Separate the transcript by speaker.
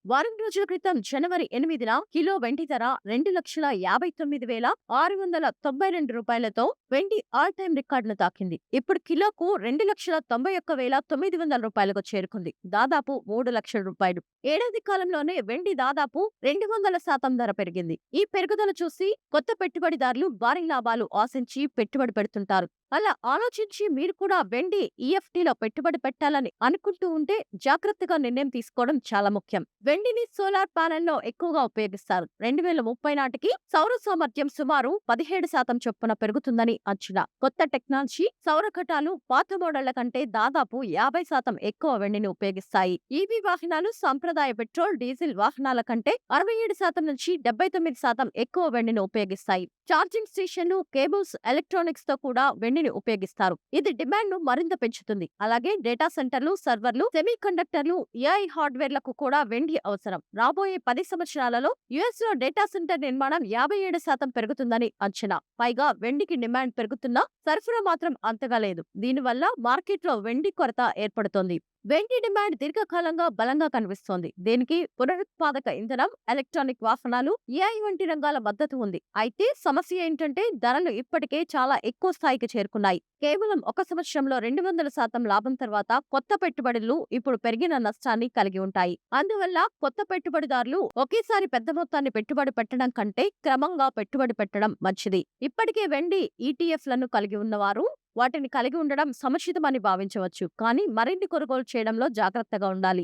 Speaker 1: వారం రోజుల క్రితం జనవరి 8న కిలో వెండి ధర 2,59,692 రూపాయలతో వెండి ఆల్ టైమ్ రికార్డును తాకింది. ఇప్పుడు కిలోకు 2,91,900 రూపాయలకు చేరుకుంది. దాదాపు 3 లక్షల రూపాయలు. ఏడాది కాలంలోనే వెండి దాదాపు 200% ధర పెరిగింది. ఈ పెరుగుదల చూసి కొత్త పెట్టుబడిదారులు భారీ లాభాలు ఆశించి పెట్టుబడి పెడుతుంటారు. అలా ఆలోచించి మీరు కూడా వెండి ఈఎఫ్టీలో పెట్టుబడి పెట్టాలని అనుకుంటూ ఉంటే జాగ్రత్తగా నిర్ణయం తీసుకోవడం చాలా ముఖ్యం. వెండిని సోలార్ ప్యానెల్లో ఎక్కువగా ఉపయోగిస్తారు. 2030 నాటికి సౌర సామర్థ్యం సుమారు 17% చొప్పున పెరుగుతుందని అంచనా. కొత్త టెక్నాలజీ సౌర ఘటాలు పాత మోడళ్ల కంటే దాదాపు 50% ఎక్కువ వెండిని ఉపయోగిస్తాయి. ఈవీ వాహనాలు సాంప్రదాయ పెట్రోల్, డీజిల్ వాహనాల కంటే 67% నుంచి 79% ఎక్కువ వెండిని ఉపయోగిస్తాయి. ఛార్జింగ్ స్టేషన్లు, కేబుల్స్, ఎలక్ట్రానిక్స్ తో కూడా వెండిని ఉపయోగిస్తారు. ఇది డిమాండ్ ను మరింత పెంచుతుంది. అలాగే డేటా సెంటర్లు, సర్వర్లు, సెమీ కండక్టర్లు, ఏఐ హార్డ్వేర్లకు కూడా వెండి అవసరం. రాబోయే 10 సంవత్సరాలలో యుఎస్ లో డేటా సెంటర్ నిర్మాణం 57% పెరుగుతుందని అంచనా. పైగా వెండికి డిమాండ్ పెరుగుతున్నా సరఫరా మాత్రం అంతగా లేదు. దీనివల్ల మార్కెట్లో వెండి కొరత ఏర్పడుతోంది. వెండి డిమాండ్ దీర్ఘకాలంగా బలంగా కనిపిస్తోంది. దీనికి పునరుత్పాదక ఇంధనం, ఎలక్ట్రానిక్ వాహనాలు, ఏఐ వంటి రంగాల మద్దతు ఉంది. అయితే సమస్య ఏంటంటే ధరలు ఇప్పటికే చాలా ఎక్కువ స్థాయికి చేరుకున్నాయి. కేవలం ఒక సంవత్సరంలో 200% లాభం తర్వాత కొత్త పెట్టుబడులు ఇప్పుడు పెరిగిన నష్టాన్ని కలిగి ఉంటాయి. అందువల్ల కొత్త పెట్టుబడిదారులు ఒకేసారి పెద్ద మొత్తాన్ని పెట్టుబడి పెట్టడం కంటే క్రమంగా పెట్టుబడి పెట్టడం మంచిది. ఇప్పటికే వెండి ఈటీఎఫ్లను కలిగి ఉన్నవారు వాటిని కలిగి ఉండడం సముచితమని భావించవచ్చు. కానీ మరిన్ని కొనుగోలు చేయడంలో జాగ్రత్తగా ఉండాలి.